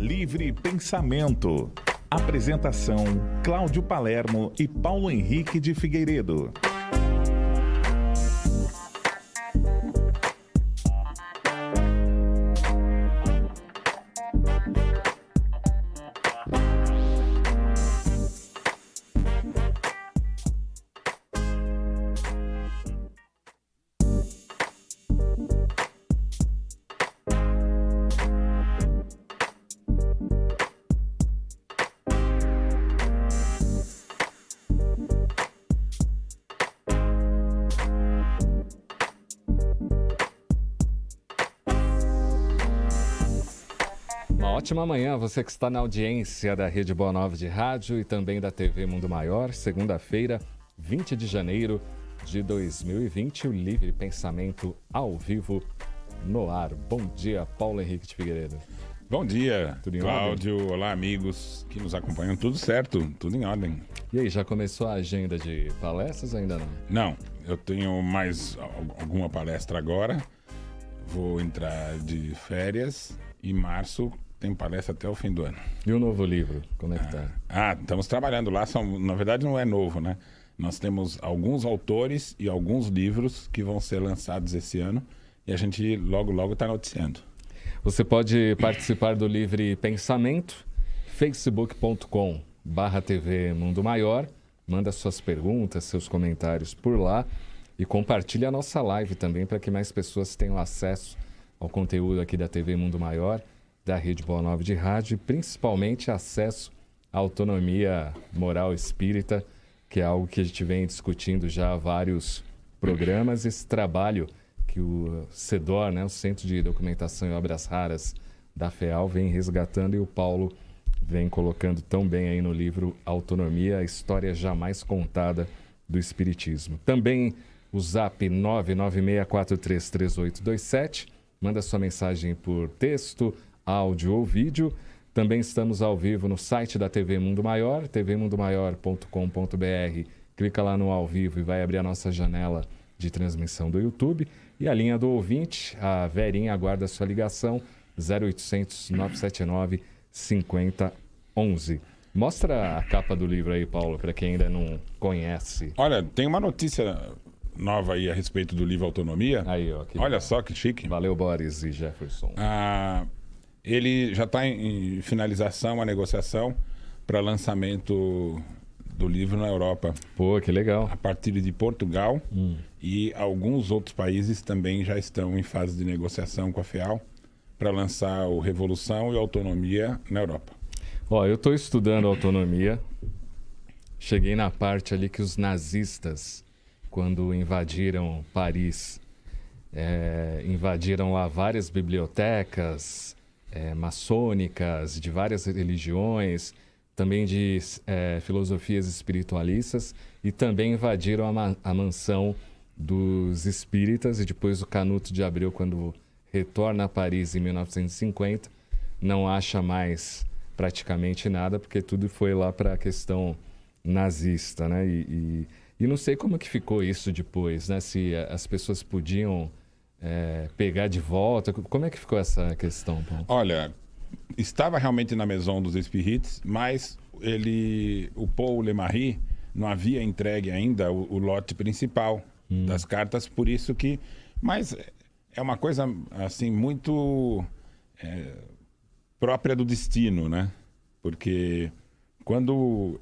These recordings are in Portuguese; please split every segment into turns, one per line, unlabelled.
Livre Pensamento. Apresentação: Cláudio Palermo e Paulo Henrique de Figueiredo.
Ótima manhã, você que está na audiência da Rede Boa Nova de Rádio e também da TV Mundo Maior. Segunda-feira, 20 de janeiro de 2020, o Livre Pensamento ao vivo no ar. Bom dia, Paulo Henrique de Figueiredo.
Bom dia,
Tudo em
Cláudio.
ordem?
Olá, amigos que nos acompanham. Tudo certo, tudo em ordem.
E aí, já começou a agenda de palestras ou ainda não?
Não, eu tenho mais alguma palestra agora. Vou entrar de férias e em março tem palestra até o fim do ano.
E o novo livro, como é que tá?
Estamos trabalhando lá. Na verdade, não é novo, né? Nós temos alguns autores e alguns livros que vão ser lançados esse ano e a gente logo está noticiando.
Você pode participar do Livre Pensamento, facebook.com/TV Mundo Maior. Manda suas perguntas, seus comentários por lá e compartilhe a nossa live também para que mais pessoas tenham acesso ao conteúdo aqui da TV Mundo Maior, da Rede Boa Nova de Rádio, e principalmente acesso à autonomia moral espírita, que é algo que a gente vem discutindo já há vários programas. Esse trabalho que o CEDOR, né, o Centro de Documentação e Obras Raras da FEAL, vem resgatando, e o Paulo vem colocando tão bem aí no livro Autonomia, a história jamais contada do Espiritismo. Também o zap 996433827, manda sua mensagem por texto, áudio ou vídeo. Também estamos ao vivo no site da TV Mundo Maior, tvmundomaior.com.br. Clica lá no ao vivo e vai abrir a nossa janela de transmissão do YouTube. E a linha do ouvinte, a Verinha, aguarda a sua ligação, 0800 979 5011. Mostra a capa do livro aí, Paulo, para quem ainda não conhece.
Olha, tem uma notícia nova aí a respeito do livro Autonomia.
Aí, ó.
Olha só que chique.
Valeu, Boris e Jefferson.
Ele já está em finalização, a negociação para lançamento do livro na Europa.
Pô, que legal.
A partir de Portugal e alguns outros países também já estão em fase de negociação com a FEAL para lançar o Revolução e Autonomia na Europa.
Ó, eu estou estudando autonomia. Cheguei na parte ali que os nazistas, quando invadiram Paris, invadiram lá várias bibliotecas maçônicas, de várias religiões, também de filosofias espiritualistas, e também invadiram a mansão dos espíritas. E depois o Canuto de Abreu, quando retorna a Paris em 1950, não acha mais praticamente nada, porque tudo foi lá para a questão nazista, né? E não sei como que ficou isso depois, né? Se as pessoas podiam pegar de volta. Como é que ficou essa questão, Paulo?
Olha, estava realmente na Maison dos Espíritos, mas o Paul Lemarie não havia entregue ainda o lote principal das cartas, por isso que... Mas é uma coisa, assim, muito própria do destino, né? Porque quando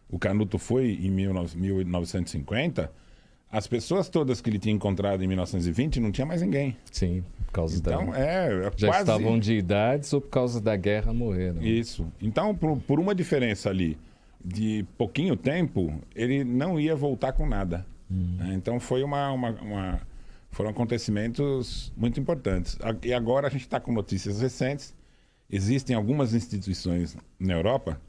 o Canuto foi em 1950... As pessoas todas que ele tinha encontrado em 1920 não tinha mais ninguém.
Sim, por causa
então,
já
quase...
estavam de idades ou por causa da guerra morreram.
Isso. Então, por uma diferença ali de pouquinho tempo, ele não ia voltar com nada. Então, foram acontecimentos muito importantes. E agora a gente está com notícias recentes. Existem algumas instituições na Europa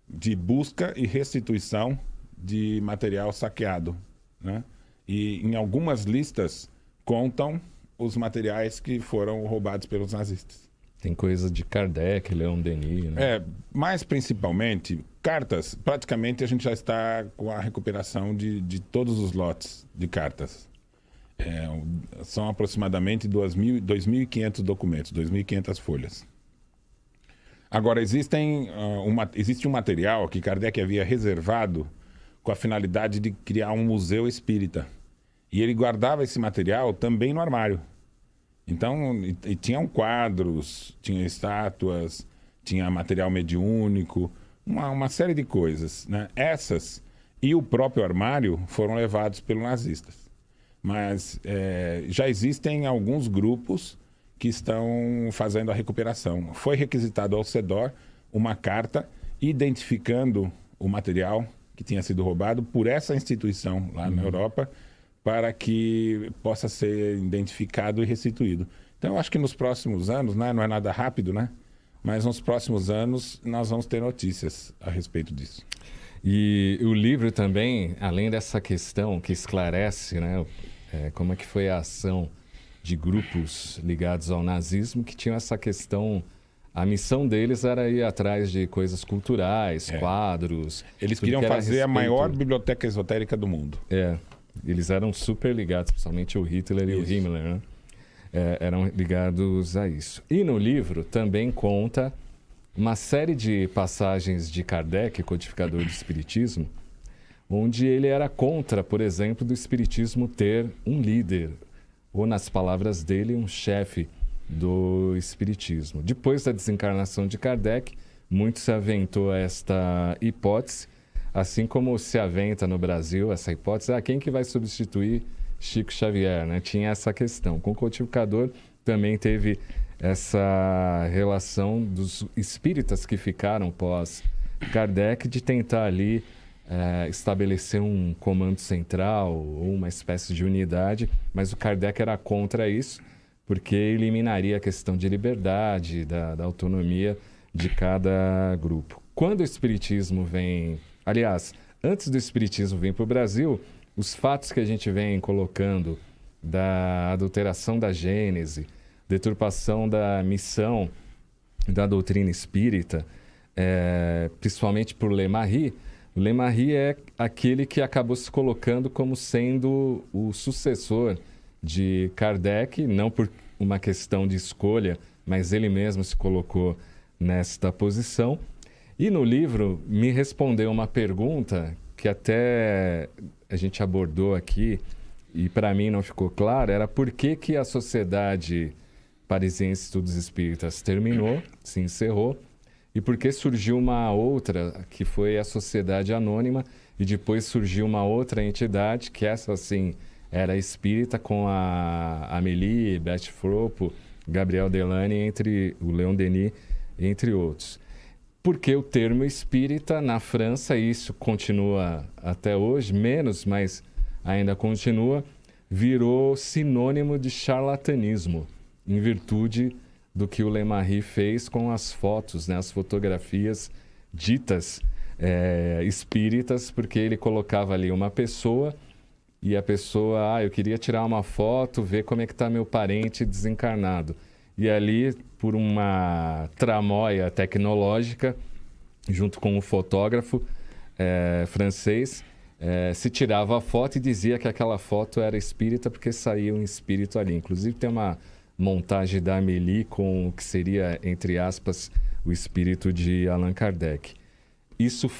de busca e restituição de material saqueado, né? E em algumas listas contam os materiais que foram roubados pelos nazistas.
Tem coisa de Kardec, Leon Denis, né?
Mas principalmente cartas. Praticamente a gente já está com a recuperação de todos os lotes de cartas. São aproximadamente 2.500 documentos, 2.500 folhas. Agora, existe um material que Kardec havia reservado com a finalidade de criar um museu espírita. E ele guardava esse material também no armário. Então, e tinham quadros, tinha estátuas, tinha material mediúnico, uma série de coisas, né? Essas e o próprio armário foram levados pelos nazistas. Mas já existem alguns grupos que estão fazendo a recuperação. Foi requisitado ao CEDOR uma carta identificando o material que tinha sido roubado por essa instituição lá na Europa, para que possa ser identificado e restituído. Então, eu acho que nos próximos anos, né, não é nada rápido, né? Mas nos próximos anos nós vamos ter notícias a respeito disso.
E o livro também, além dessa questão que esclarece, né, como é que foi a ação de grupos ligados ao nazismo, que tinham essa questão. A missão deles era ir atrás de coisas culturais, quadros.
Eles queriam fazer a maior biblioteca esotérica do mundo.
Eles eram super ligados, principalmente o Hitler e o Himmler, né? Eram ligados a isso. E no livro também conta uma série de passagens de Kardec, codificador do Espiritismo, onde ele era contra, por exemplo, do Espiritismo ter um líder, ou nas palavras dele, um chefe do Espiritismo. Depois da desencarnação de Kardec, muito se aventou esta hipótese, assim como se aventa no Brasil essa hipótese, quem que vai substituir Chico Xavier, né? Tinha essa questão. Com o codificador também teve essa relação dos espíritas que ficaram pós Kardec de tentar ali estabelecer um comando central ou uma espécie de unidade, mas o Kardec era contra isso, porque eliminaria a questão de liberdade, da autonomia de cada grupo. Quando o Espiritismo vem... Aliás, antes do Espiritismo vir para o Brasil, os fatos que a gente vem colocando da adulteração da Gênese, deturpação da missão da doutrina espírita, principalmente por Lemarie, o Lemarie é aquele que acabou se colocando como sendo o sucessor de Kardec, não por uma questão de escolha, mas ele mesmo se colocou nesta posição. E no livro me respondeu uma pergunta que até a gente abordou aqui e para mim não ficou claro, era por que a Sociedade Parisiense de Estudos Espíritas terminou, se encerrou, e por que surgiu uma outra, que foi a Sociedade Anônima, e depois surgiu uma outra entidade, que essa sim era espírita, com a Amélie, Beth Fropo, Gabriel Delany, o Leon Denis, entre outros. Porque o termo espírita na França, e isso continua até hoje, menos, mas ainda continua, virou sinônimo de charlatanismo, em virtude do que o Lemarie fez com as fotos, né, as fotografias ditas espíritas, porque ele colocava ali uma pessoa e a pessoa, eu queria tirar uma foto, ver como é que está meu parente desencarnado. E ali, por uma tramóia tecnológica, junto com o fotógrafo francês, se tirava a foto e dizia que aquela foto era espírita porque saía um espírito ali. Inclusive tem uma montagem da Amélie com o que seria, entre aspas, o espírito de Allan Kardec. Isso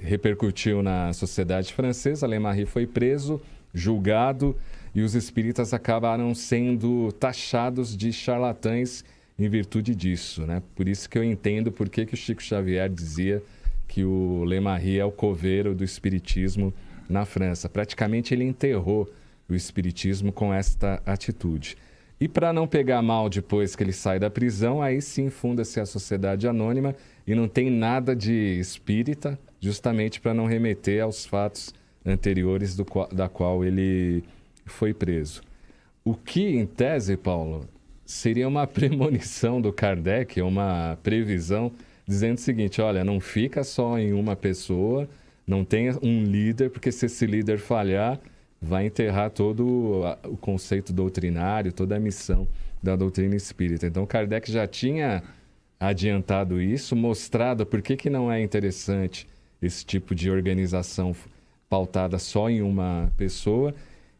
repercutiu na sociedade francesa, Lemarie foi preso, julgado, e os espíritas acabaram sendo taxados de charlatães em virtude disso, né? Por isso que eu entendo por que o Chico Xavier dizia que o Lemarie é o coveiro do espiritismo na França. Praticamente ele enterrou o espiritismo com esta atitude. E para não pegar mal depois que ele sai da prisão, aí sim funda-se a Sociedade Anônima e não tem nada de espírita, justamente para não remeter aos fatos anteriores da qual ele foi preso. O que, em tese, Paulo, seria uma premonição do Kardec, uma previsão, dizendo o seguinte, olha, não fica só em uma pessoa, não tenha um líder, porque se esse líder falhar, vai enterrar todo o conceito doutrinário, toda a missão da doutrina espírita. Então, Kardec já tinha adiantado isso, mostrado por que não é interessante esse tipo de organização pautada só em uma pessoa.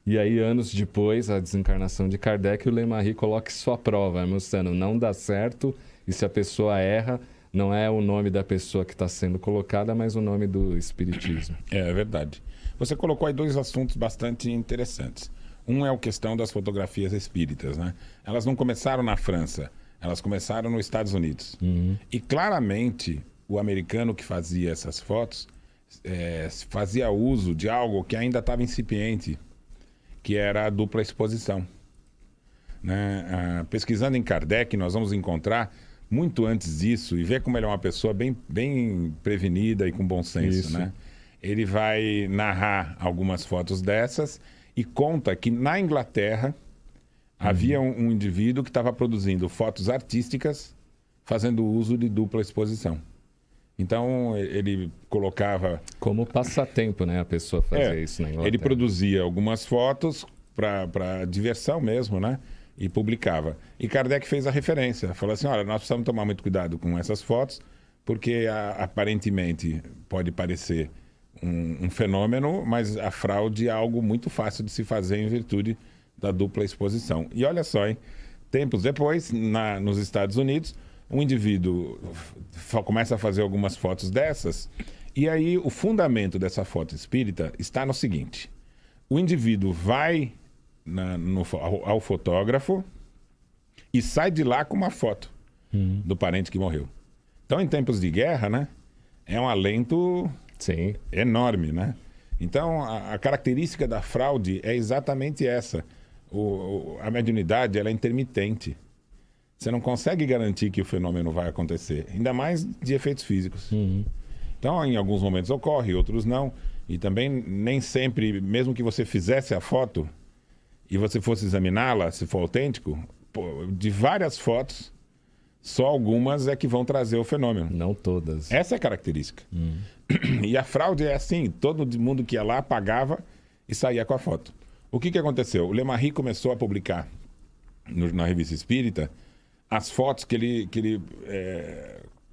E aí, anos depois, a desencarnação de Kardec, o Lemarie coloca isso à prova, mostrando não dá certo E se a pessoa erra, não é o nome da pessoa que está sendo colocada, mas o nome do espiritismo.
É verdade. Você colocou aí 2 assuntos bastante interessantes. Um é a questão das fotografias espíritas, né? Elas não começaram na França, elas começaram nos Estados Unidos. E claramente o americano que fazia essas fotos fazia uso de algo que ainda estava incipiente, que era a dupla exposição. Né? Pesquisando em Kardec, nós vamos encontrar muito antes disso e ver como ele é uma pessoa bem prevenida e com bom senso. Né? Ele vai narrar algumas fotos dessas e conta que na Inglaterra havia um indivíduo que estava produzindo fotos artísticas fazendo uso de dupla exposição. Então, ele colocava...
Como passatempo, né? A pessoa fazia isso na Inglaterra.
Ele produzia algumas fotos para diversão mesmo, né? E publicava. E Kardec fez a referência. Falou assim, olha, nós precisamos tomar muito cuidado com essas fotos, porque aparentemente pode parecer um fenômeno, mas a fraude é algo muito fácil de se fazer em virtude da dupla exposição. E olha só, hein? Tempos depois, nos Estados Unidos, um indivíduo começa a fazer algumas fotos dessas, e aí o fundamento dessa foto espírita está no seguinte: o indivíduo vai ao fotógrafo e sai de lá com uma foto do parente que morreu. Então, em tempos de guerra, né, é um alento enorme, né? Então, a característica da fraude é exatamente essa. A mediunidade, ela é intermitente. Você não consegue garantir que o fenômeno vai acontecer, ainda mais de efeitos físicos. Então, em alguns momentos ocorre, outros não. E também, nem sempre, mesmo que você fizesse a foto e você fosse examiná-la, se for autêntico, de várias fotos, só algumas é que vão trazer o fenômeno.
Não todas.
Essa é a característica. E a fraude é assim, todo mundo que ia lá pagava e saía com a foto. O que aconteceu? O Lemarie começou a publicar na Revista Espírita as fotos que ele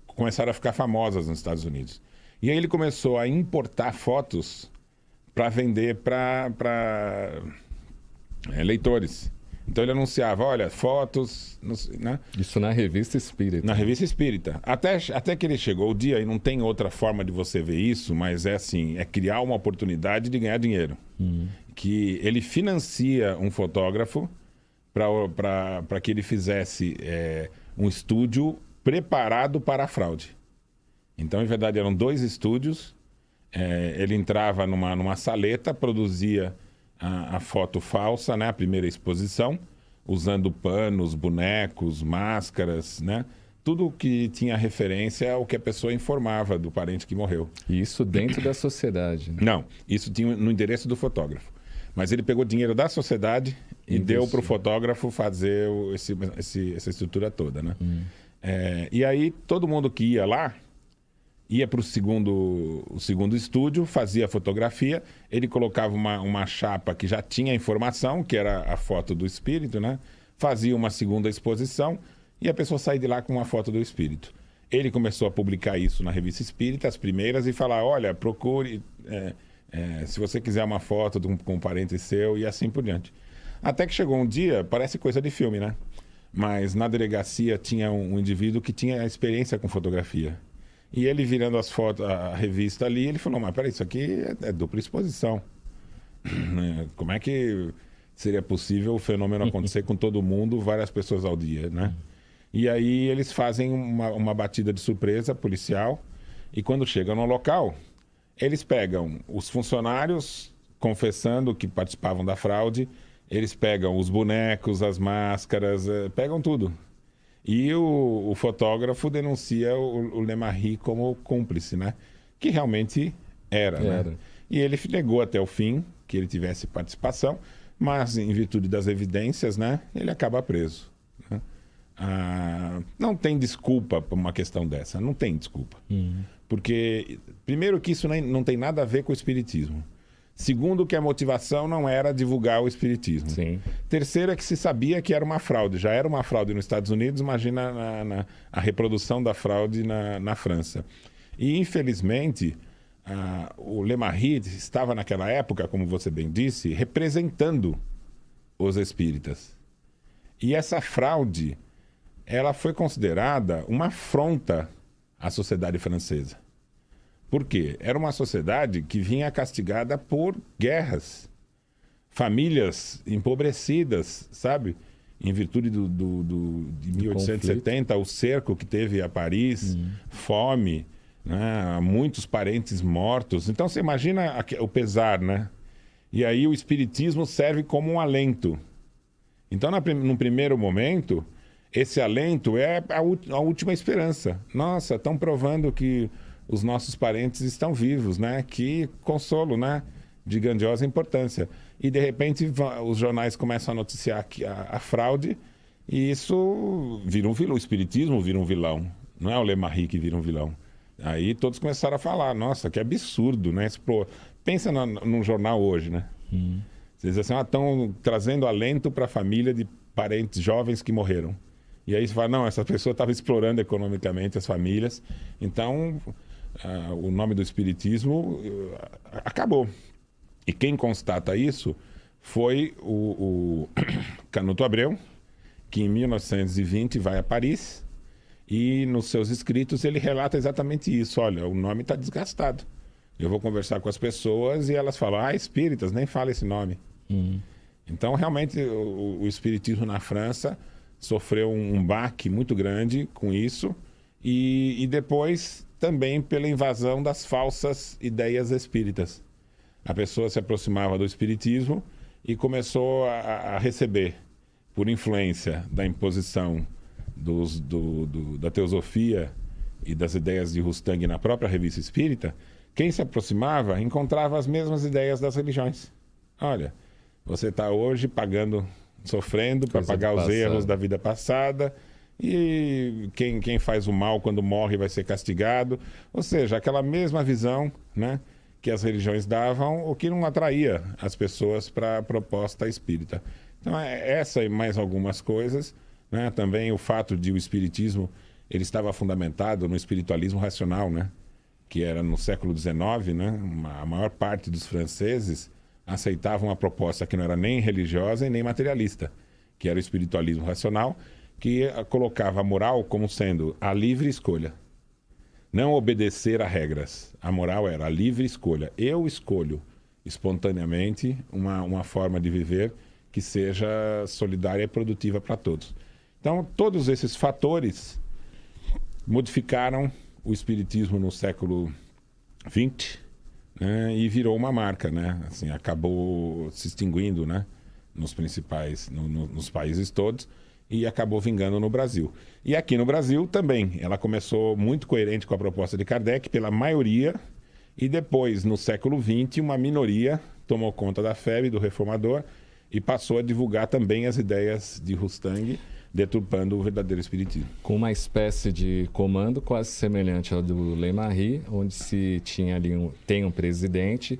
começaram a ficar famosas nos Estados Unidos. E aí ele começou a importar fotos para vender para leitores. Então ele anunciava, olha, fotos... Né?
Isso na Revista Espírita.
Na Revista Espírita. Até que ele chegou o dia, e não tem outra forma de você ver isso, mas é assim, é criar uma oportunidade de ganhar dinheiro. Que ele financia um fotógrafo para que ele fizesse um estúdio preparado para a fraude. Então, em verdade, eram 2 estúdios. Ele entrava numa saleta, produzia a foto falsa, né, a primeira exposição, usando panos, bonecos, máscaras, né? Tudo que tinha referência ao que a pessoa informava do parente que morreu.
E isso dentro da sociedade. Né?
Não, isso tinha no endereço do fotógrafo. Mas ele pegou dinheiro da sociedade e deu para o fotógrafo fazer essa estrutura toda, né? E aí todo mundo que ia lá ia para o segundo estúdio, fazia a fotografia, ele colocava uma chapa que já tinha informação, que era a foto do espírito, né? Fazia uma segunda exposição e a pessoa saía de lá com uma foto do espírito. Ele começou a publicar isso na Revista Espírita, as primeiras, e falar, olha, procure... se você quiser uma foto com um parente seu e assim por diante. Até que chegou um dia, parece coisa de filme, né? Mas na delegacia tinha um indivíduo que tinha experiência com fotografia. E ele virando as fotos, a revista ali, ele falou, mas peraí, isso aqui é dupla exposição. Como é que seria possível o fenômeno acontecer com todo mundo, várias pessoas ao dia, né? E aí eles fazem uma batida de surpresa policial e quando chegam no local... Eles pegam os funcionários confessando que participavam da fraude, eles pegam os bonecos, as máscaras, pegam tudo. E o fotógrafo denuncia o Lemarie como cúmplice, né? Que realmente era. Né? E ele negou até o fim que ele tivesse participação, mas em virtude das evidências, né, ele acaba preso. Né? Não tem desculpa para uma questão dessa, não tem desculpa. Porque, primeiro, que isso não tem nada a ver com o espiritismo. Segundo, que a motivação não era divulgar o espiritismo.
Sim.
Terceiro, é que se sabia que era uma fraude. Já era uma fraude nos Estados Unidos, imagina a reprodução da fraude na França. E, infelizmente, o Lemarie estava naquela época, como você bem disse, representando os espíritas. E essa fraude ela foi considerada uma afronta à sociedade francesa. Por quê? Era uma sociedade que vinha castigada por guerras, famílias empobrecidas, sabe? Em virtude de 1870, o cerco que teve a Paris, fome, né? Muitos parentes mortos. Então você imagina o pesar, né? E aí o espiritismo serve como um alento. Então, num primeiro momento, esse alento é a última esperança. Nossa, estão provando que os nossos parentes estão vivos, né? Que consolo, né? De grandiosa importância. E, de repente, os jornais começam a noticiar que a fraude, e isso vira um vilão. O espiritismo vira um vilão. Não é o Le Marie que vira um vilão. Aí todos começaram a falar, nossa, que absurdo, né? Pensa num jornal hoje, né? Vocês assim, estão trazendo alento para a família de parentes jovens que morreram. E aí você fala, não, essa pessoa estava explorando economicamente as famílias. Então, o nome do espiritismo acabou. E quem constata isso foi o Canuto Abreu, que em 1920 vai a Paris e nos seus escritos ele relata exatamente isso. Olha, o nome está desgastado. Eu vou conversar com as pessoas e elas falam, espíritas, nem fala esse nome. Então, realmente, o espiritismo na França sofreu um baque muito grande com isso e depois também pela invasão das falsas ideias espíritas. A pessoa se aproximava do espiritismo e começou a receber, por influência da imposição da teosofia e das ideias de Rustang na própria revista espírita, quem se aproximava encontrava as mesmas ideias das religiões. Olha, você está hoje sofrendo para pagar os erros da vida passada, e quem faz o mal quando morre vai ser castigado. Ou seja, aquela mesma visão, né, que as religiões davam, o que não atraía as pessoas para a proposta espírita. Então, essa e mais algumas coisas, né? Também o fato de o espiritismo ele estava fundamentado no espiritualismo racional, né? Que era no século XIX, né? A maior parte dos franceses aceitavam uma proposta que não era nem religiosa e nem materialista, que era o espiritualismo racional, que colocava a moral como sendo a livre escolha. Não obedecer a regras. A moral era a livre escolha. Eu escolho espontaneamente uma forma de viver que seja solidária e produtiva para todos. Então, todos esses fatores modificaram o espiritismo no século XX, né, e virou uma marca, né? Assim, acabou se extinguindo, né, nos países todos, e acabou vingando no Brasil. E aqui no Brasil também. Ela começou muito coerente com a proposta de Kardec, pela maioria, e depois, no século XX, uma minoria tomou conta da FEB, do reformador, e passou a divulgar também as ideias de Rustang, deturpando o verdadeiro espiritismo.
Com uma espécie de comando quase semelhante ao do Le Marie, onde se tinha ali tem um presidente,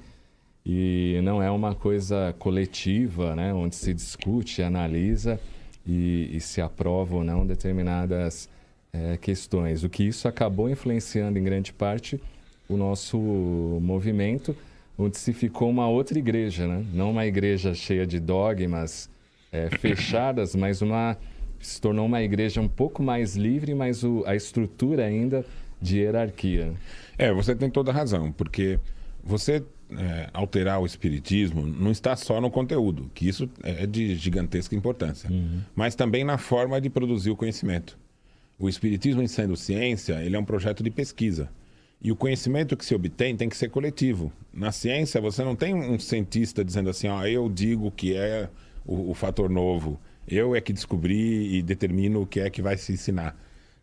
e não é uma coisa coletiva, né, onde se discute, analisa e se aprova ou não determinadas questões. O que isso acabou influenciando em grande parte o nosso movimento, onde se ficou uma outra igreja, né? Não uma igreja cheia de dogmas fechadas, mas se tornou uma igreja um pouco mais livre, mas a estrutura ainda de hierarquia.
Você tem toda a razão, porque você alterar o espiritismo não está só no conteúdo, que isso é de gigantesca importância, mas também na forma de produzir o conhecimento. O espiritismo, em sendo ciência, ele é um projeto de pesquisa. E o conhecimento que se obtém tem que ser coletivo. Na ciência, você não tem um cientista dizendo assim, eu digo que é o fator novo, eu é que descobri e determino o que é que vai se ensinar.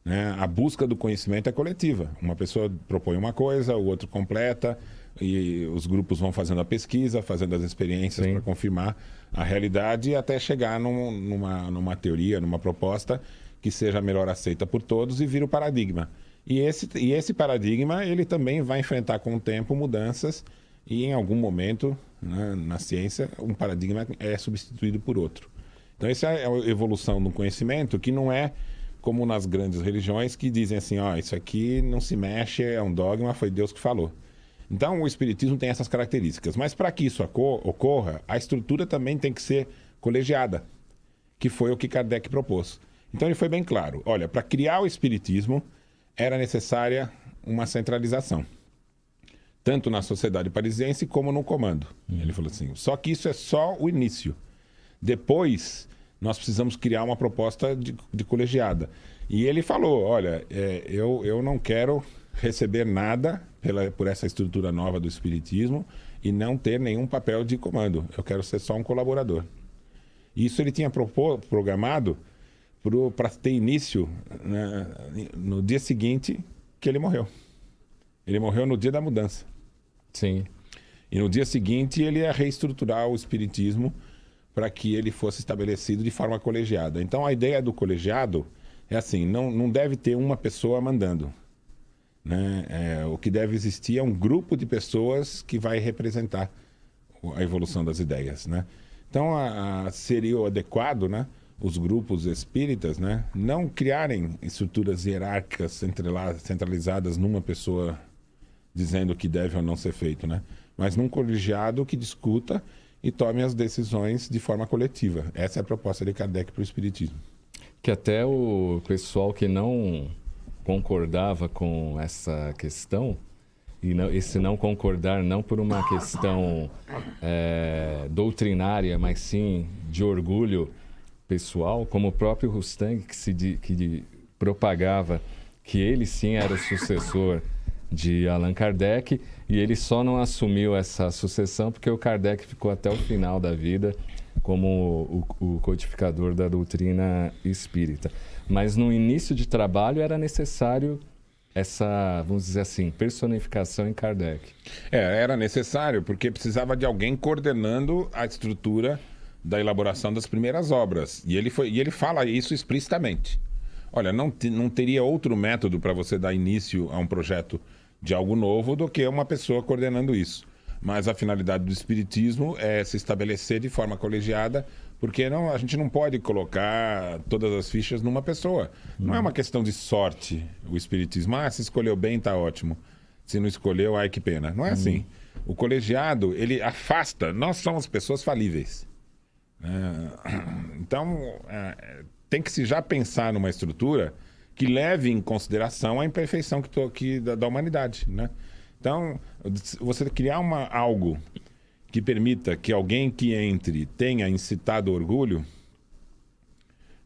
Né? A busca do conhecimento é coletiva. Uma pessoa propõe uma coisa, o outro completa, e os grupos vão fazendo a pesquisa, fazendo as experiências para confirmar a realidade até chegar numa teoria, numa proposta que seja melhor aceita por todos e vira o paradigma. E esse paradigma ele também vai enfrentar com o tempo mudanças e em algum momento, né, na ciência, um paradigma é substituído por outro. Então essa é a evolução do conhecimento, que não é como nas grandes religiões que dizem assim, isso aqui não se mexe, é um dogma, foi Deus que falou. Então o espiritismo tem essas características, mas para que isso ocorra, a estrutura também tem que ser colegiada, que foi o que Kardec propôs. Então ele foi bem claro. Olha, para criar o espiritismo era necessária uma centralização. Tanto na sociedade parisiense como no comando. Ele falou assim, só que isso é só o início. Depois, nós precisamos criar uma proposta de colegiada. E ele falou, olha, eu não quero receber nada por essa estrutura nova do espiritismo e não ter nenhum papel de comando. Eu quero ser só um colaborador. Isso ele tinha programado para ter início, né, no dia seguinte que ele morreu. Ele morreu no dia da mudança.
Sim.
E no dia seguinte ele ia reestruturar o espiritismo para que ele fosse estabelecido de forma colegiada. Então a ideia do colegiado é assim, não deve ter uma pessoa mandando. Né? O que deve existir é um grupo de pessoas que vai representar a evolução das ideias. Né? Então seria o adequado, né, os grupos espíritas, né, não criarem estruturas hierárquicas centralizadas numa pessoa dizendo o que deve ou não ser feito, né? Mas num colegiado que discuta e tome as decisões de forma coletiva. Essa é a proposta de Kardec para o Espiritismo.
Que até o pessoal que não concordava com essa questão, e esse não concordar não por uma questão doutrinária, mas sim de orgulho pessoal, como o próprio Rustang, que propagava que ele sim era o sucessor de Allan Kardec, e ele só não assumiu essa sucessão porque o Kardec ficou até o final da vida como o codificador da doutrina espírita. Mas no início de trabalho era necessário essa, vamos dizer assim, personificação em Kardec.
Era necessário porque precisava de alguém coordenando a estrutura da elaboração das primeiras obras. E ele fala isso explicitamente. Olha, não teria outro método para você dar início a um projeto de algo novo do que uma pessoa coordenando isso. Mas a finalidade do espiritismo é se estabelecer de forma colegiada, porque a gente não pode colocar todas as fichas numa pessoa. Não é uma questão de sorte o espiritismo. Se escolheu bem, está ótimo. Se não escolheu, ai que pena. Não é assim. O colegiado, ele afasta. Nós somos pessoas falíveis. Então, tem que se já pensar numa estrutura que leve em consideração a imperfeição da humanidade, né? Então, você criar algo que permita que alguém que entre tenha incitado orgulho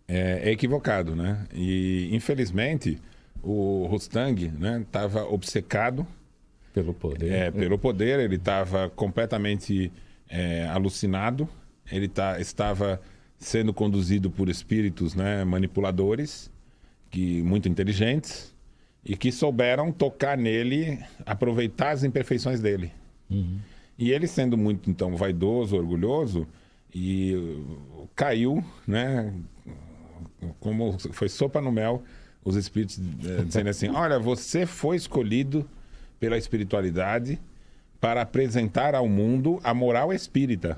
é equivocado, né? E, infelizmente, o Rustang, né, estava obcecado
pelo poder.
Pelo poder, ele estava completamente alucinado, ele estava sendo conduzido por espíritos, né, manipuladores, muito inteligentes, e que souberam tocar nele, aproveitar as imperfeições dele. E ele, sendo muito, então, vaidoso, orgulhoso, e caiu, né, como foi sopa no mel, os espíritos dizendo assim, olha, você foi escolhido pela espiritualidade para apresentar ao mundo a moral espírita.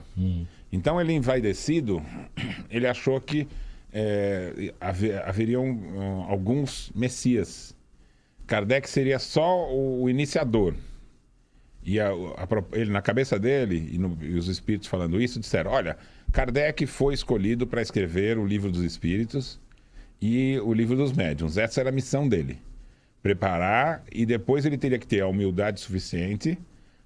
Então, ele envaidecido, ele achou que haveriam alguns messias. Kardec seria só o iniciador. E ele, na cabeça dele, e os espíritos falando isso, disseram, olha, Kardec foi escolhido para escrever o Livro dos Espíritos e o Livro dos Médiuns. Essa era a missão dele. Preparar, e depois ele teria que ter a humildade suficiente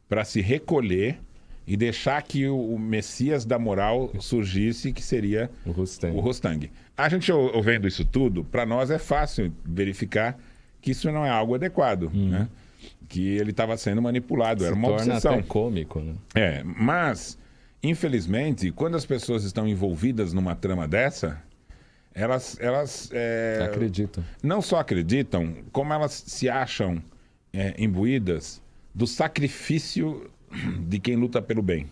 para se recolher e deixar que o Messias da moral surgisse, que seria o Rustang. A gente ouvindo isso tudo, para nós é fácil verificar que isso não é algo adequado, né? Que ele estava sendo manipulado, era uma obsessão.
Se torna até cômico, né?
Mas, infelizmente, quando as pessoas estão envolvidas numa trama dessa, elas
acreditam.
Não só acreditam, como elas se acham imbuídas do sacrifício de quem luta pelo bem.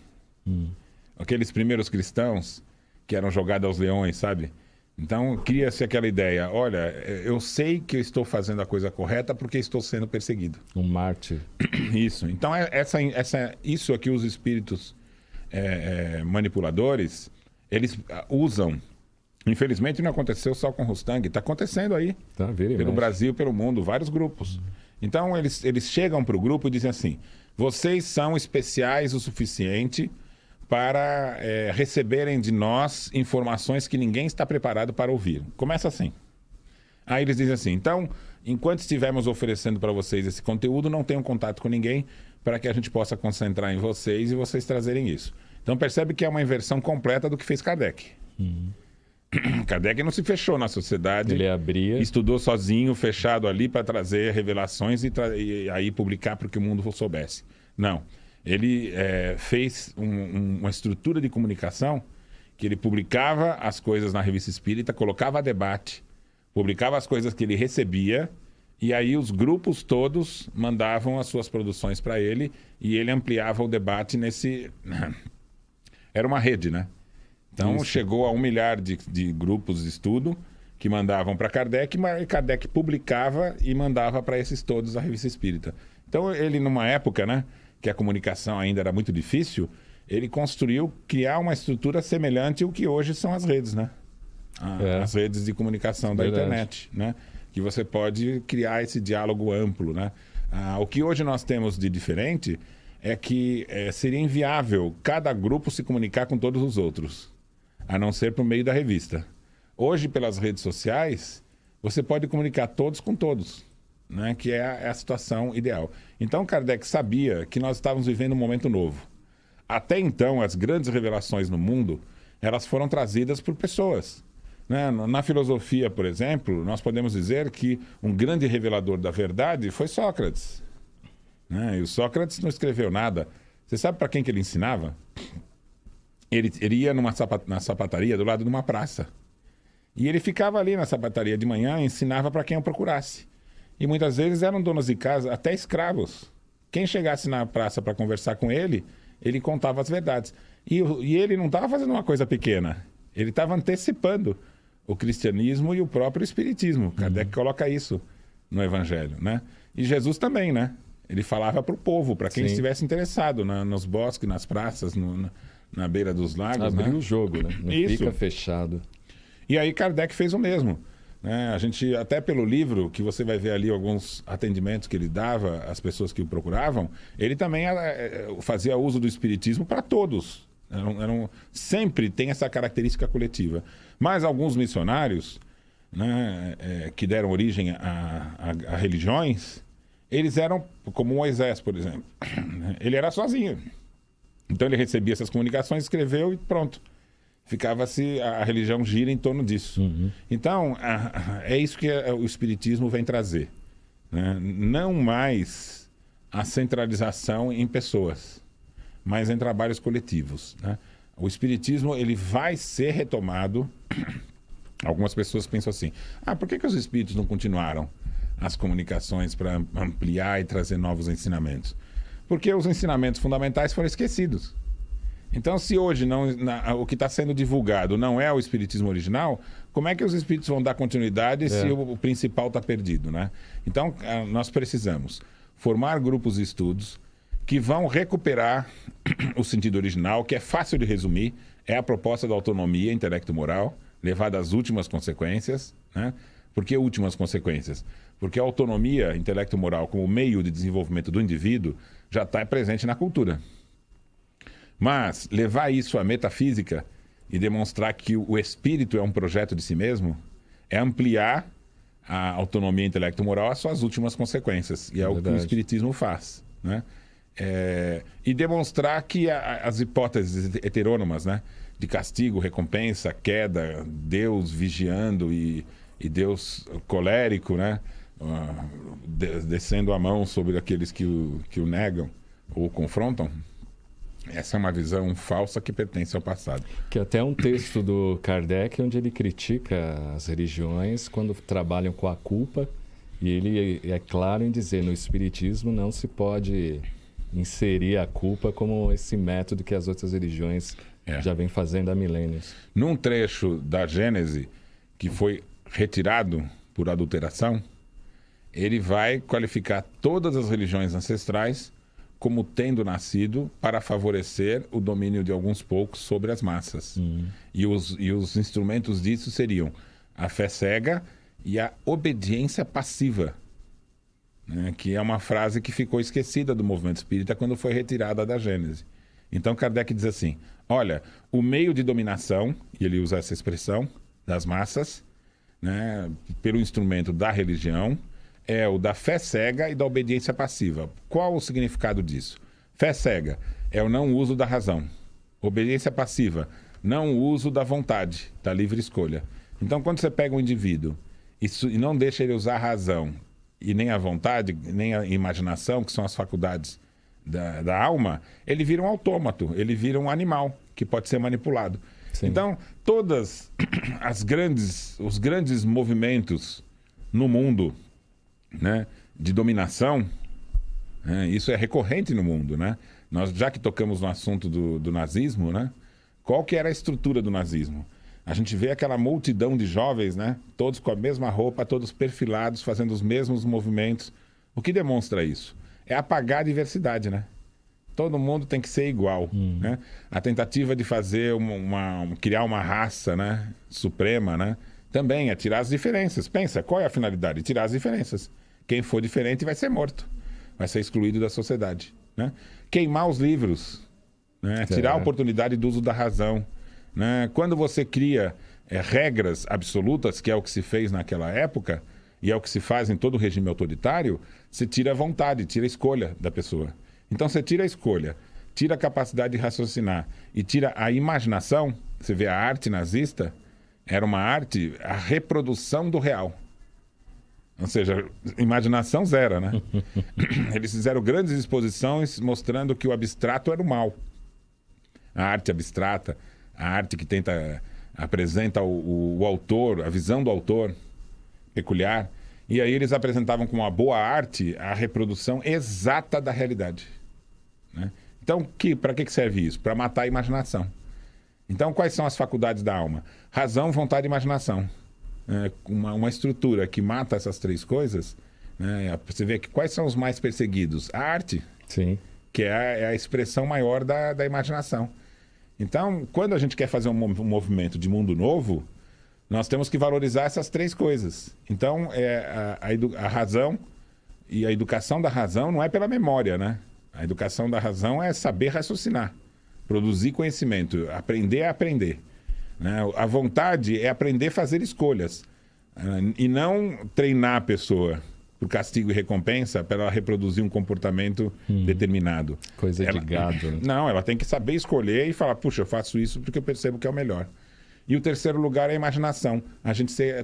Aqueles primeiros cristãos que eram jogados aos leões, sabe? Então, cria-se aquela ideia, olha, eu sei que eu estou fazendo a coisa correta porque estou sendo perseguido.
Um mártir.
Isso. Então, isso aqui os espíritos manipuladores, eles usam. Infelizmente, não aconteceu só com Rustang, está acontecendo aí. Pelo Brasil, pelo mundo, vários grupos. Então, eles chegam para o grupo e dizem assim, vocês são especiais o suficiente para receberem de nós informações que ninguém está preparado para ouvir. Começa assim. Aí eles dizem assim, então, enquanto estivermos oferecendo para vocês esse conteúdo, não tenham contato com ninguém para que a gente possa concentrar em vocês e vocês trazerem isso. Então percebe que é uma inversão completa do que fez Kardec. Kardec não se fechou na sociedade.
Ele abria.
Estudou sozinho, fechado ali para trazer revelações e aí publicar para que o mundo soubesse. Não. Ele fez uma estrutura de comunicação que ele publicava as coisas na Revista Espírita, colocava a debate, publicava as coisas que ele recebia e aí os grupos todos mandavam as suas produções para ele e ele ampliava o debate nesse... Era uma rede, né? Então chegou a 1 milhar de grupos de estudo que mandavam para Kardec, mas Kardec publicava e mandava para esses todos a Revista Espírita. Então ele, numa época, né, que a comunicação ainda era muito difícil, ele construiu criar uma estrutura semelhante ao que hoje são as redes, né? As redes de comunicação da internet, né? Que você pode criar esse diálogo amplo, né? O que hoje nós temos de diferente é que seria inviável cada grupo se comunicar com todos os outros, a não ser por meio da revista. Hoje, pelas redes sociais, você pode comunicar todos com todos, né? Que é a situação ideal. Então, Kardec sabia que nós estávamos vivendo um momento novo. Até então, as grandes revelações no mundo, elas foram trazidas por pessoas. Né? Na filosofia, por exemplo, nós podemos dizer que um grande revelador da verdade foi Sócrates. Né? E o Sócrates não escreveu nada. Você sabe para quem que ele ensinava? Ele ia na sapataria do lado de uma praça. E ele ficava ali na sapataria de manhã e ensinava para quem o procurasse. E muitas vezes eram donos de casa, até escravos. Quem chegasse na praça para conversar com ele, ele contava as verdades. E ele não estava fazendo uma coisa pequena. Ele estava antecipando o cristianismo e o próprio espiritismo. Kardec coloca isso no Evangelho, né? E Jesus também, né? Ele falava para o povo, para quem estivesse interessado, nos bosques, nas praças, na beira dos lagos.
Abriu
né?
o jogo, né? Não fica fechado.
E aí Kardec fez o mesmo. Né? A gente, até pelo livro, que você vai ver ali alguns atendimentos que ele dava às pessoas que o procuravam, ele também fazia uso do espiritismo para todos. Sempre tem essa característica coletiva. Mas alguns missionários, né, que deram origem a religiões, eles eram como Moisés, por exemplo. Ele era sozinho. Então ele recebia essas comunicações, escreveu e pronto. Ficava-se, a religião gira em torno disso. Então, é isso que o espiritismo vem trazer. Né? Não mais a centralização em pessoas, mas em trabalhos coletivos. Né? O espiritismo ele vai ser retomado. Algumas pessoas pensam assim, por que os espíritos não continuaram as comunicações para ampliar e trazer novos ensinamentos? Porque os ensinamentos fundamentais foram esquecidos. Então, se hoje o que está sendo divulgado não é o espiritismo original, como é que os espíritos vão dar continuidade se o principal está perdido, né? Então, nós precisamos formar grupos de estudos que vão recuperar o sentido original, que é fácil de resumir, é a proposta da autonomia intelecto-moral, levada às últimas consequências, né? Por que últimas consequências? Porque a autonomia intelecto-moral como meio de desenvolvimento do indivíduo já está presente na cultura. Mas levar isso à metafísica e demonstrar que o espírito é um projeto de si mesmo é ampliar a autonomia intelecto-moral às suas últimas consequências. E é o que o espiritismo faz. Né? E demonstrar que as hipóteses heterônomas, né, de castigo, recompensa, queda, Deus vigiando e Deus colérico, né, descendo a mão sobre aqueles que o negam ou confrontam, essa é uma visão falsa que pertence ao passado.
Que até um texto do Kardec onde ele critica as religiões quando trabalham com a culpa, e ele é claro em dizer, no espiritismo não se pode inserir a culpa como esse método que as outras religiões já vêm fazendo há milênios.
Num trecho da Gênese que foi retirado por adulteração, ele vai qualificar todas as religiões ancestrais como tendo nascido para favorecer o domínio de alguns poucos sobre as massas. E os instrumentos disso seriam a fé cega e a obediência passiva, né? Que é uma frase que ficou esquecida do movimento espírita quando foi retirada da Gênese. Então Kardec diz assim, olha, o meio de dominação, e ele usa essa expressão, das massas, né, pelo instrumento da religião, é o da fé cega e da obediência passiva. Qual o significado disso? Fé cega é o não uso da razão. Obediência passiva, não uso da vontade, da livre escolha. Então, quando você pega um indivíduo e não deixa ele usar a razão e nem a vontade, nem a imaginação, que são as faculdades da alma, ele vira um autômato, ele vira um animal que pode ser manipulado. Sim. Então, todas os grandes movimentos no mundo, né, de dominação, isso é recorrente no mundo, né? Nós, já que tocamos no assunto do nazismo, né, qual que era a estrutura do nazismo? A gente vê aquela multidão de jovens, né, todos com a mesma roupa, todos perfilados, fazendo os mesmos movimentos. O que demonstra isso? É apagar a diversidade, né? Todo mundo tem que ser igual, né? A tentativa de fazer criar uma raça, né, suprema, né, também é tirar as diferenças. Pensa, qual é a finalidade? Tirar as diferenças. Quem for diferente vai ser morto, vai ser excluído da sociedade, né? Queimar os livros, né? Tirar a oportunidade do uso da razão, né? Quando você cria regras absolutas, que é o que se fez naquela época, e é o que se faz em todo regime autoritário, você tira a vontade, tira a escolha da pessoa. Então você tira a escolha, tira a capacidade de raciocinar e tira a imaginação. Você vê a arte nazista, era uma arte, a reprodução do real. Ou seja, imaginação zero, né? Eles fizeram grandes exposições mostrando que o abstrato era o mal. A arte abstrata, a arte que apresenta o autor, a visão do autor peculiar. E aí eles apresentavam como uma boa arte a reprodução exata da realidade, né? Então, para que serve isso? Para matar a imaginação. Então, quais são as faculdades da alma? Razão, vontade e imaginação. Uma estrutura que mata essas três coisas, você vê que quais são os mais perseguidos? A arte, sim, que é a expressão maior da imaginação. Então, quando a gente quer fazer um movimento de mundo novo, nós temos que valorizar essas três coisas. Então, a razão e a educação da razão não é pela memória, né? A educação da razão é saber raciocinar, produzir conhecimento, aprender a aprender, né? A vontade é aprender a fazer escolhas, e não treinar a pessoa por castigo e recompensa para ela reproduzir um comportamento determinado.
Coisa de gado. Né?
Não, ela tem que saber escolher e falar, puxa, eu faço isso porque eu percebo que é o melhor. E o terceiro lugar é a imaginação.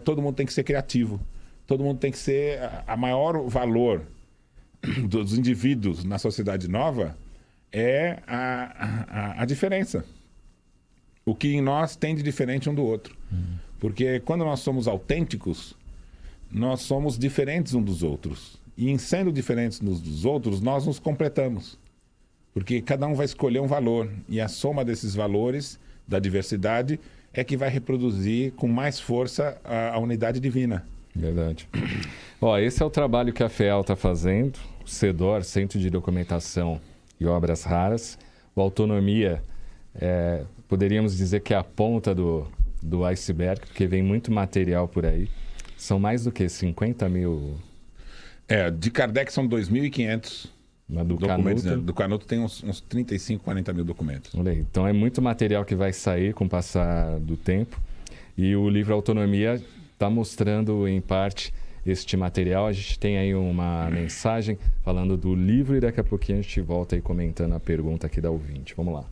Todo mundo tem que ser criativo. Todo mundo tem que ser... A maior valor dos indivíduos na sociedade nova é a diferença. O que em nós tem de diferente um do outro. Porque quando nós somos autênticos, nós somos diferentes uns dos outros. E em sendo diferentes uns dos outros, nós nos completamos. Porque cada um vai escolher um valor. E a soma desses valores, da diversidade, é que vai reproduzir com mais força a unidade divina.
Verdade. Esse é o trabalho que a FEAL está fazendo. O CEDOR, Centro de Documentação e Obras Raras. O Autonomia, poderíamos dizer que é a ponta do iceberg, porque vem muito material por aí. São mais do que 50 mil...
de Kardec são 2.500 documentos. Do Canuto tem uns 35, 40 mil documentos.
Olha aí. Então é muito material que vai sair com o passar do tempo. E o livro Autonomia está mostrando, em parte, este material. A gente tem aí uma mensagem falando do livro e daqui a pouquinho a gente volta aí comentando a pergunta aqui da ouvinte. Vamos lá.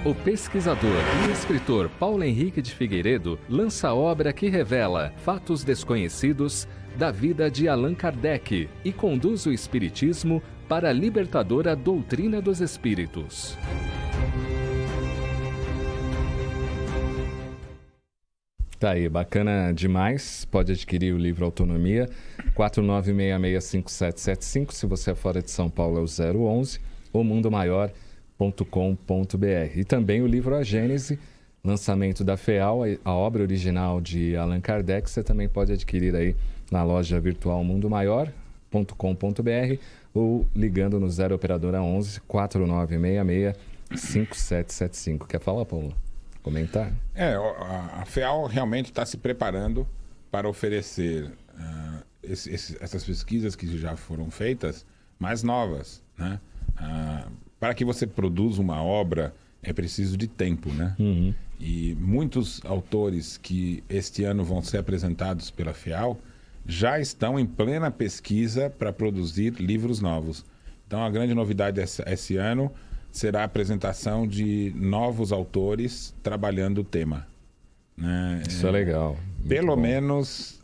O pesquisador e escritor Paulo Henrique de Figueiredo lança obra que revela fatos desconhecidos da vida de Allan Kardec e conduz o espiritismo para a libertadora doutrina dos espíritos. Tá aí, bacana demais. Pode adquirir o livro Autonomia, 49665775. Se você é fora de São Paulo, é o 011, ou mundomaior.com.br. E também o livro A Gênese, lançamento da FEAL, a obra original de Allan Kardec. Você também pode adquirir aí na loja virtual mundomaior.com.br ou ligando no 0 operadora 11 4966 5775. Quer falar, Paulo? Comentar?
A FEAL realmente está se preparando para oferecer essas pesquisas que já foram feitas, mais novas, né? Para que você produza uma obra, é preciso de tempo, né?
Uhum.
E muitos autores que este ano vão ser apresentados pela FEAL já estão em plena pesquisa para produzir livros novos. Então, a grande novidade esse ano será a apresentação de novos autores trabalhando o tema, né?
Isso é legal.
Pelo menos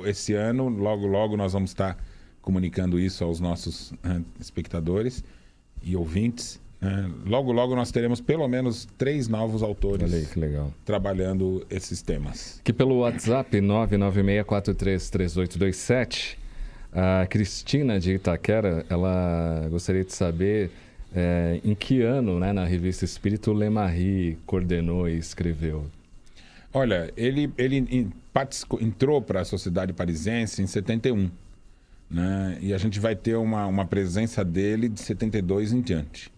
esse ano, logo nós vamos estar comunicando isso aos nossos
e
espectadores e ouvintes. Logo nós teremos pelo menos 3 novos autores.
Olha aí, que legal.
Trabalhando esses temas.
Que pelo WhatsApp 996433827, a Cristina de Itaquera, ela gostaria de saber em que ano, né, na Revista Espírita, o Lemarri coordenou e escreveu.
Olha, ele entrou para a Sociedade Parisiense em 71, né? E a gente vai ter uma presença dele de 72 em diante.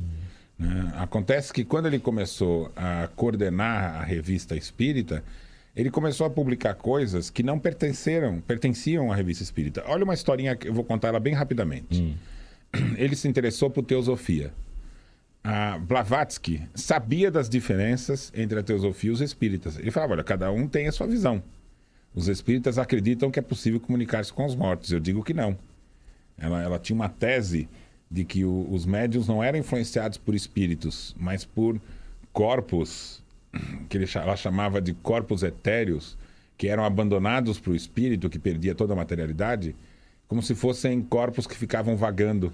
Né? Acontece que quando ele começou a coordenar a Revista Espírita, ele começou a publicar coisas que não pertenciam à Revista Espírita. Olha uma historinha que eu vou contar ela bem rapidamente. Ele se interessou por teosofia. A Blavatsky sabia das diferenças entre a teosofia e os espíritas. Ele falava, olha, cada um tem a sua visão. Os espíritas acreditam que é possível comunicar-se com os mortos. Eu digo que não. Ela tinha uma tese de que os médiuns não eram influenciados por espíritos, mas por corpos, que ela chamava de corpos etéreos, que eram abandonados para o espírito, que perdia toda a materialidade, como se fossem corpos que ficavam vagando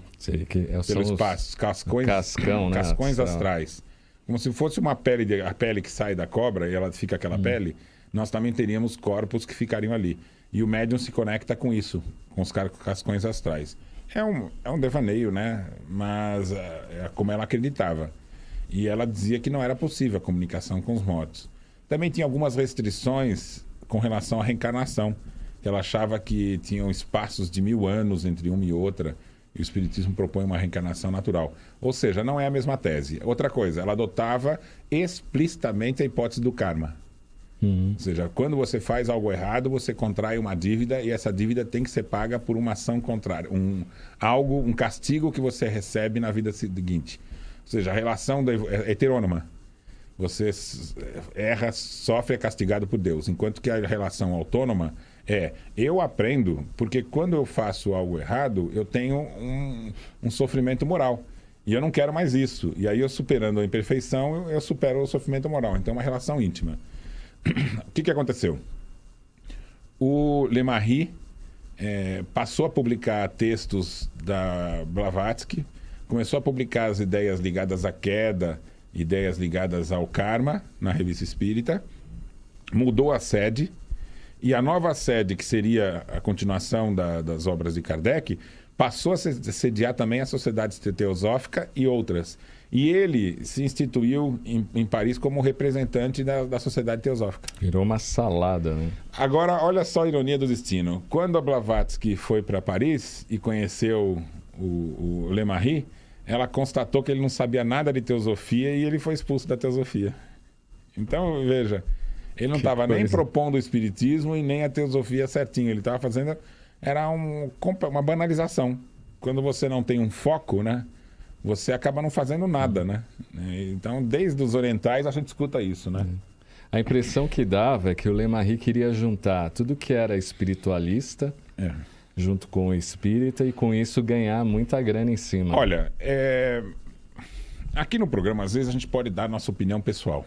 pelo espaço, cascões astrais. Como se fosse a pele que sai da cobra e ela fica aquela pele, nós também teríamos corpos que ficariam ali. E o médium se conecta com isso, com os cascões astrais. É um devaneio, né? Mas é como ela acreditava. E ela dizia que não era possível a comunicação com os mortos. Também tinha algumas restrições com relação à reencarnação. Ela achava que tinham espaços de 1000 anos entre uma e outra, e o Espiritismo propõe uma reencarnação natural. Ou seja, não é a mesma tese. Outra coisa, ela adotava explicitamente a hipótese do karma. Ou seja, quando você faz algo errado, você contrai uma dívida e essa dívida tem que ser paga por uma ação contrária. Um castigo que você recebe na vida seguinte. Ou seja, a relação é heterônoma. Você erra, sofre, é castigado por Deus. Enquanto que a relação autônoma eu aprendo, porque quando eu faço algo errado, eu tenho um sofrimento moral. E eu não quero mais isso. E aí, eu superando a imperfeição, eu supero o sofrimento moral. Então, é uma relação íntima. O que aconteceu? O Lemarri passou a publicar textos da Blavatsky, começou a publicar as ideias ligadas à queda, ideias ligadas ao karma, na Revista Espírita, mudou a sede, e a nova sede, que seria a continuação das obras de Kardec, passou a sediar também a Sociedade Teosófica e outras. E ele se instituiu em Paris como representante da Sociedade Teosófica.
Virou uma salada, né?
Agora, olha só a ironia do destino. Quando a Blavatsky foi para Paris e conheceu o Lemarri, ela constatou que ele não sabia nada de teosofia e ele foi expulso da teosofia. Então, veja, ele não estava nem propondo o espiritismo e nem a teosofia certinho. Ele estava fazendo... Era uma banalização. Quando você não tem um foco, né? Você acaba não fazendo nada, né? Então, desde os orientais, a gente escuta isso, né?
A impressão que dava é que o Lemarri queria juntar tudo que era espiritualista junto com o espírita e, com isso, ganhar muita grana em cima.
Olha, aqui no programa, às vezes, a gente pode dar a nossa opinião pessoal.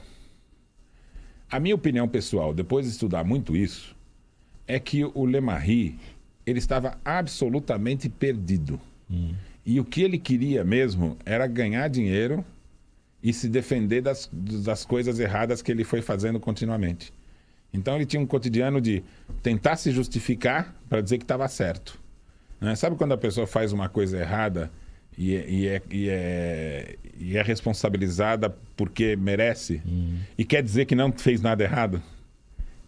A minha opinião pessoal, depois de estudar muito isso, é que o Lemarri, ele estava absolutamente perdido. E o que ele queria mesmo era ganhar dinheiro e se defender das coisas erradas que ele foi fazendo continuamente. Então ele tinha um cotidiano de tentar se justificar para dizer que estava certo. Né? Sabe quando a pessoa faz uma coisa errada e é responsabilizada porque merece e quer dizer que não fez nada errado?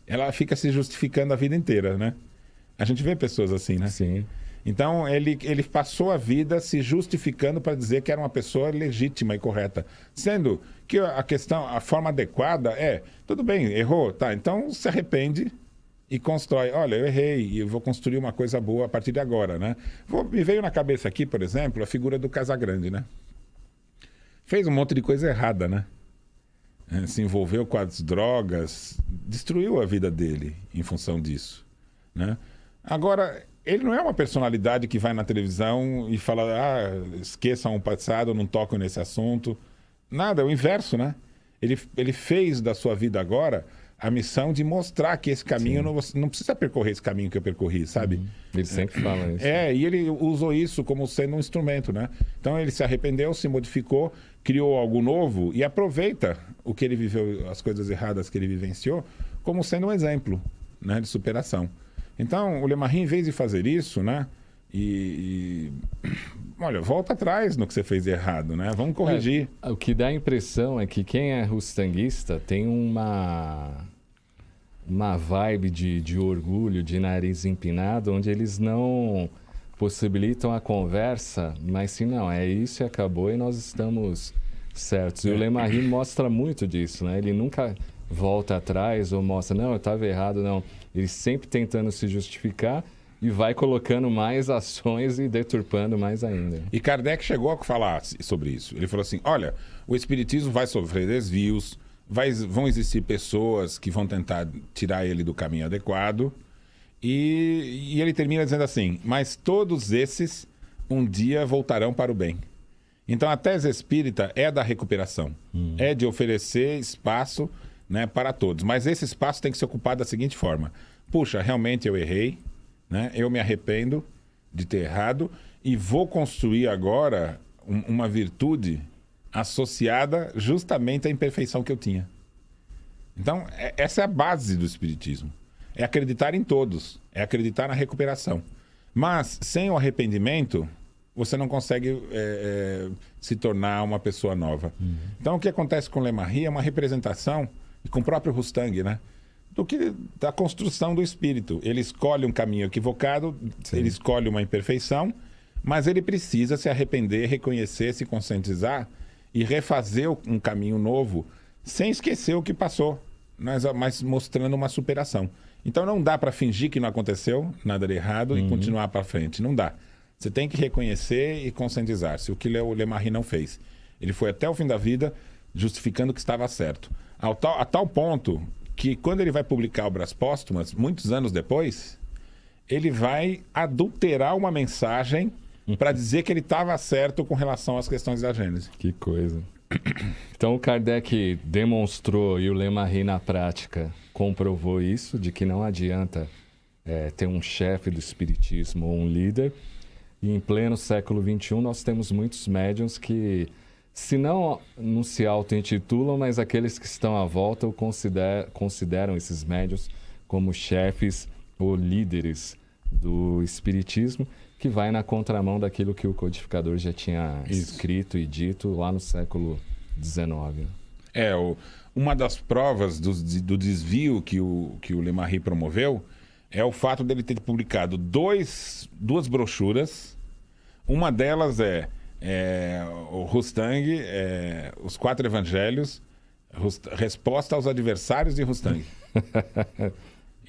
Ela fica se justificando a vida inteira, né? A gente vê pessoas assim, né?
Sim.
Então ele passou a vida se justificando para dizer que era uma pessoa legítima e correta. Sendo que a forma adequada tudo bem, errou, tá, então se arrepende e constrói. Olha, eu errei e eu vou construir uma coisa boa a partir de agora, né? Me veio na cabeça aqui, por exemplo, a figura do Casagrande, né? Fez um monte de coisa errada, né? Se envolveu com as drogas, destruiu a vida dele em função disso, né? Agora, ele não é uma personalidade que vai na televisão e fala, esqueçam o passado, não toquem nesse assunto. Nada, é o inverso, né? Ele fez da sua vida agora a missão de mostrar que esse caminho, não precisa percorrer esse caminho que eu percorri, sabe?
Ele sempre fala isso.
E ele usou isso como sendo um instrumento, né? Então ele se arrependeu, se modificou, criou algo novo e aproveita o que ele viveu, as coisas erradas que ele vivenciou, como sendo um exemplo, né, de superação. Então, o Le Marie, em vez de fazer isso, né? Olha, volta atrás no que você fez de errado, né? Vamos corrigir.
O que dá a impressão é que quem é rustanguista tem uma vibe de orgulho, de nariz empinado, onde eles não possibilitam a conversa, mas sim, não, é isso e acabou e nós estamos certos. E o Le Marie mostra muito disso, né? Ele nunca volta atrás ou mostra, não, eu estava errado, não. Ele sempre tentando se justificar e vai colocando mais ações e deturpando mais ainda.
E Kardec chegou a falar sobre isso. Ele falou assim, olha, o espiritismo vai sofrer desvios, vão existir pessoas que vão tentar tirar ele do caminho adequado. E ele termina dizendo assim, mas todos esses um dia voltarão para o bem. Então a tese espírita é da recuperação, é de oferecer espaço, né, para todos. Mas esse espaço tem que ser ocupado da seguinte forma. Puxa, realmente eu errei, né? Eu me arrependo de ter errado e vou construir agora uma virtude associada justamente à imperfeição que eu tinha. Então, essa é a base do espiritismo. É acreditar em todos, é acreditar na recuperação. Mas, sem o arrependimento, você não consegue se tornar uma pessoa nova. Então, o que acontece com Le Marie é uma representação, e com o próprio Rustang, né? Da construção do espírito. Ele escolhe um caminho equivocado, ele escolhe uma imperfeição, mas ele precisa se arrepender, reconhecer, se conscientizar e refazer um caminho novo, sem esquecer o que passou, mas mostrando uma superação. Então não dá para fingir que não aconteceu nada de errado e continuar para frente. Não dá. Você tem que reconhecer e conscientizar-se, o que o Le Marie não fez. Ele foi até o fim da vida justificando que estava certo. A tal ponto que quando ele vai publicar Obras Póstumas, muitos anos depois, ele vai adulterar uma mensagem para dizer que ele estava certo com relação às questões da Gênese.
Que coisa. Então o Kardec demonstrou e o Le Marie na prática comprovou isso, de que não adianta ter um chefe do espiritismo ou um líder. E em pleno século XXI nós temos muitos médiuns que, se não se auto-intitulam, mas aqueles que estão à volta o consideram esses médiuns como chefes ou líderes do espiritismo, que vai na contramão daquilo que o codificador já tinha escrito e dito lá no século XIX.
Uma das provas do desvio que o Le Marie promoveu é o fato dele ter publicado duas brochuras. Uma delas o Rustang, os 4 Evangelhos, resposta aos adversários de Rustang.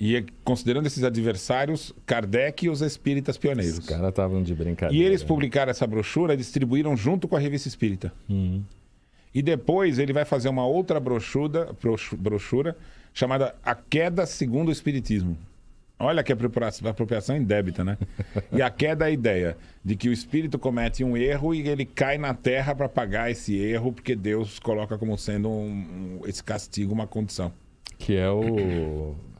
E considerando esses adversários, Kardec e os espíritas pioneiros.
Os caras estavam de brincadeira.
E eles publicaram essa brochura e distribuíram junto com a Revista Espírita. E depois ele vai fazer uma outra brochura chamada A Queda Segundo o Espiritismo. Olha que apropriação indébita, né? E a queda é a ideia de que o espírito comete um erro e ele cai na terra para pagar esse erro, porque Deus coloca como sendo esse castigo uma condição.
Que é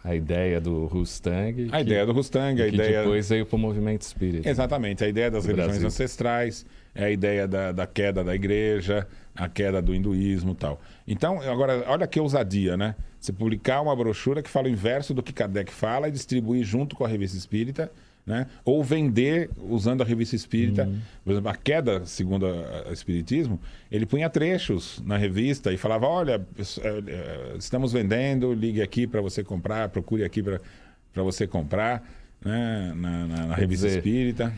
a ideia do Rustang.
A ideia do Rustang.
Que depois veio para o movimento espírita.
Exatamente. A ideia das religiões ancestrais, é a ideia da queda da igreja, a queda do hinduísmo e tal. Então, agora, olha que ousadia, né? Você publicar uma brochura que fala o inverso do que Kardec fala e distribuir junto com a Revista Espírita, né? Ou vender usando a Revista Espírita. Por exemplo, a Queda, segundo o Espiritismo, ele punha trechos na revista e falava, olha, estamos vendendo, ligue aqui para você comprar, procure aqui para você comprar, né? na Revista Espírita.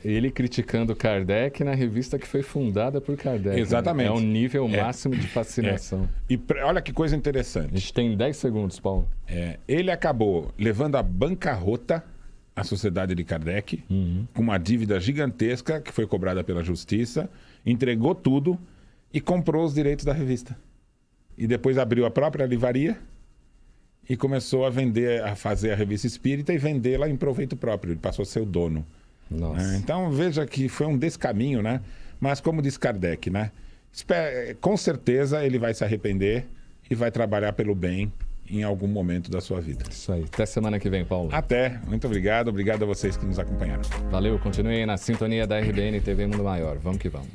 Ele criticando Kardec na revista que foi fundada por Kardec.
Exatamente.
Né? É um nível máximo de fascinação.
E olha que coisa interessante.
A gente tem 10 segundos, Paulo.
Ele acabou levando à bancarrota a Sociedade de Kardec, com uma dívida gigantesca que foi cobrada pela Justiça, entregou tudo e comprou os direitos da revista. E depois abriu a própria livraria e começou a vender, a fazer a Revista Espírita e vendê-la em proveito próprio. Ele passou a ser o dono.
Nossa.
Então veja que foi um descaminho, né? Mas como diz Kardec, né? Com certeza ele vai se arrepender e vai trabalhar pelo bem em algum momento da sua vida.
Isso aí. Até semana que vem, Paulo.
Até. Muito obrigado. Obrigado a vocês que nos acompanharam.
Valeu. Continue aí na sintonia da RBN TV Mundo Maior. Vamos que vamos.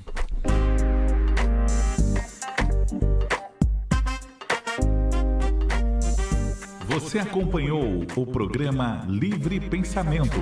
Você acompanhou o programa Livre Pensamento.